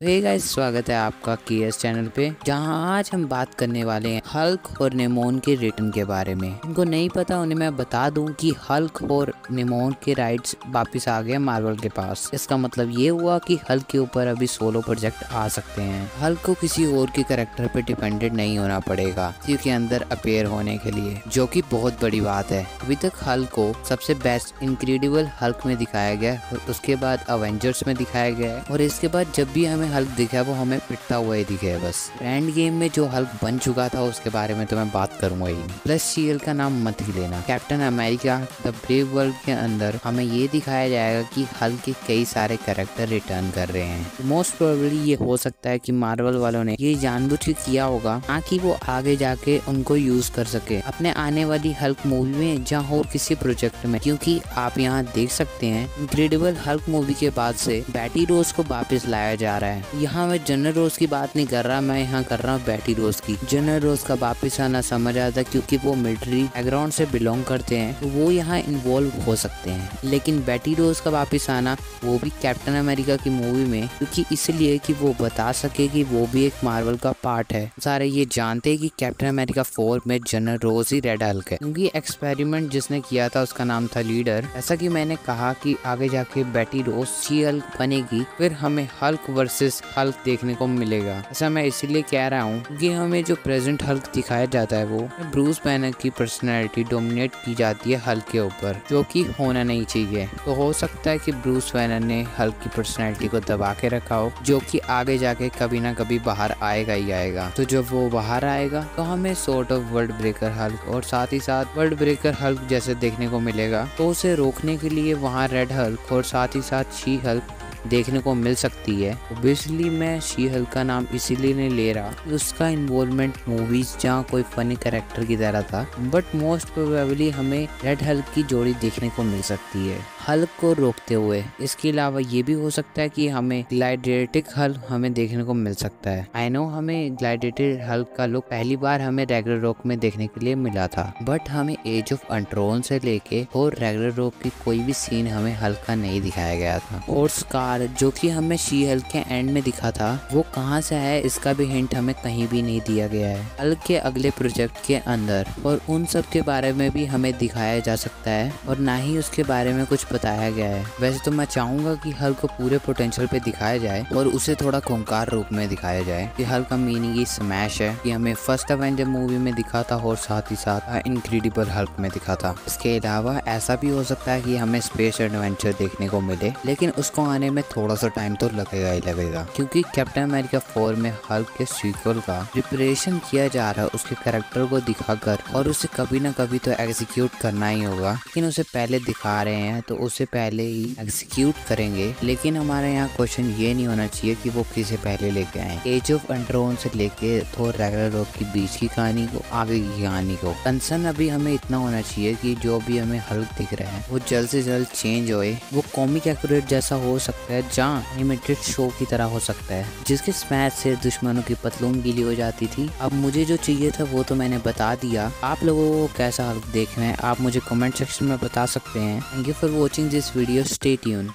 Hey guys, स्वागत है आपका केएस चैनल पे, जहां आज हम बात करने वाले हैं हल्क और नेमोन के रिटर्न के बारे में। उनको नहीं पता उन्हें मैं बता दूं कि हल्क और नेमोन के राइट्स वापस आ गए मार्वल के पास। इसका मतलब ये हुआ कि हल्क के ऊपर अभी सोलो प्रोजेक्ट आ सकते हैं। हल्क को किसी और के कैरेक्टर पे डिपेंडेंट नहीं होना पड़ेगा के अंदर अपेयर होने के लिए, जो कि बहुत बड़ी बात है। अभी तक हल्क को सबसे बेस्ट इनक्रेडिबल हल्क में दिखाया गया, उसके बाद अवेंजर्स में दिखाया गया है, और इसके बाद जब भी हमें हल्क दिखा वो हमें पिटता हुआ ही दिखे। बस एंड गेम में जो हल्क बन चुका था उसके बारे में तो मैं बात करूंगा ही नहीं। प्लस शीएल का नाम मत ही लेना। Captain America the brave world के अंदर हमें ये दिखाया जाएगा कि हल्क के कई सारे कैरेक्टर रिटर्न कर रहे हैं। मोस्ट प्रोबेबली ये हो सकता है कि मार्वल वालों ने ये जानबूझ के किया होगा ताकि वो आगे जाके उनको यूज कर सके अपने आने वाली हल्क मूवी में जहाँ हो किसी प्रोजेक्ट में। क्योंकि आप यहाँ देख सकते हैं इनक्रेडिबल हल्क मूवी के बाद से बैटी रोज को वापस लाया जा रहा है। यहाँ मैं जनरल रोज की बात नहीं कर रहा, मैं यहाँ कर रहा हूँ बैटी रोज की। जनरल रोज का वापिस आना समझ आता क्योंकि वो मिलिट्री बैकग्राउंड से बिलोंग करते हैं, तो वो यहाँ इन्वॉल्व हो सकते हैं। लेकिन बैटी रोज का वापिस आना वो भी कैप्टन अमेरिका की मूवी में, क्योंकि इसलिए कि वो बता सके कि वो भी एक मार्वल का पार्ट है। सारे ये जानते हैं कि कैप्टन अमेरिका 4 में जनरल रोज ही रेड हल्क है, क्योंकि एक्सपेरिमेंट जिसने किया था उसका नाम था लीडर। ऐसा कि मैंने कहा कि आगे जाके बैटी रोज शी हल्क बनेगी, फिर हमें हल्क वर्सेस हल्क देखने को मिलेगा। ऐसा मैं इसीलिए कह रहा हूँ क्योंकि हमें जो प्रेजेंट हल्क दिखाया जाता है वो ब्रूस बैनर की पर्सनैलिटी डोमिनेट की जाती है हल्क के ऊपर, जो कि होना नहीं चाहिए। तो हो सकता है कि ब्रूस बैनर ने हल्क की पर्सनैलिटी को दबा के रखा हो, जो कि आगे जाके कभी ना कभी बाहर आएगा ही आएगा। तो जब वो बाहर आएगा तो हमें sort of world breaker Hulk और साथ ही साथ वर्ल्ड ब्रेकर हल्क जैसे देखने को मिलेगा। तो उसे रोकने के लिए वहाँ रेड हल्क और साथ ही साथ शी हल्क देखने को मिल सकती है। ऑब्वियसली मैं शी हल्क का नाम इसीलिए नहीं ले रहा, उसका इन्वॉल्वमेंट मूवीज जहाँ कोई फनी कैरेक्टर की तरह था, बट मोस्ट प्रोबेबली हमें रेड हल्क की जोड़ी देखने को मिल सकती है हल्क को रोकते हुए। इसके अलावा ये भी हो सकता है कि हमें ग्लाइडेटिक हल्क हमें देखने को मिल सकता है। आई नो हमें ग्लाइडेटिक हल्क का लुक पहली बार हमें रैग्नारोक में देखने के लिए मिला था, बट हमें एज ऑफ अल्ट्रॉन से लेके और रैग्नारोक की कोई भी सीन हमें हल्क का नहीं दिखाया गया था। और स्कार जो कि हमें शी हल्क के एंड में दिखा था, वो कहाँ से है इसका भी हिंट हमें कहीं भी नहीं दिया गया है हल्क के अगले प्रोजेक्ट के अंदर, और उन सब के बारे में भी हमें दिखाया जा सकता है और ना ही उसके बारे में कुछ बताया गया है। वैसे तो मैं चाहूंगा कि हल्क को पूरे पोटेंशियल पे दिखाया जाए और उसे थोड़ा खूंखार रूप में दिखाया जाए कि हल्क का मीनिंग ही स्मैश है, कि हमें फर्स्ट अवेंजर मूवी में दिखा था और साथ ही साथ इनक्रेडिबल हल्क में दिखा था। इसके अलावा ऐसा भी हो सकता है कि हमें स्पेस एडवेंचर देखने को मिले, लेकिन उसको आने में थोड़ा सा टाइम तो लगेगा ही लगेगा, क्योंकि कैप्टन अमेरिका 4 में हल्क के सीक्वल का प्रिपरेशन किया जा रहा है उसके कैरेक्टर को दिखाकर, और उसे कभी ना कभी तो एग्जीक्यूट करना ही होगा। लेकिन उसे पहले दिखा रहे हैं तो उसे पहले ही एग्जीक्यूट करेंगे। लेकिन हमारे यहाँ क्वेश्चन ये नहीं होना चाहिए कि वो किसे पहले लेके आए। एज ऑफ अल्ट्रॉन से लेके थोर रैग्नारोक की बीच की कहानी को, आगे की कहानी को, कंसर्न अभी हमें इतना होना चाहिए कि जो भी हमें हल्क दिख रहा है वो जल्द से जल्द चेंज होए। वो कॉमिक एक्यूरेट जैसा हो सकता है, जहाँ एनिमेटेड शो की तरह हो सकता है, जिसके स्मैश से दुश्मनों की पतलून गीली हो जाती थी। अब मुझे जो चाहिए था वो तो मैंने बता दिया। आप लोगों को कैसा हल्क देखना है आप मुझे कमेंट सेक्शन में बता सकते हैं। Thank you for watching this video, stay tune.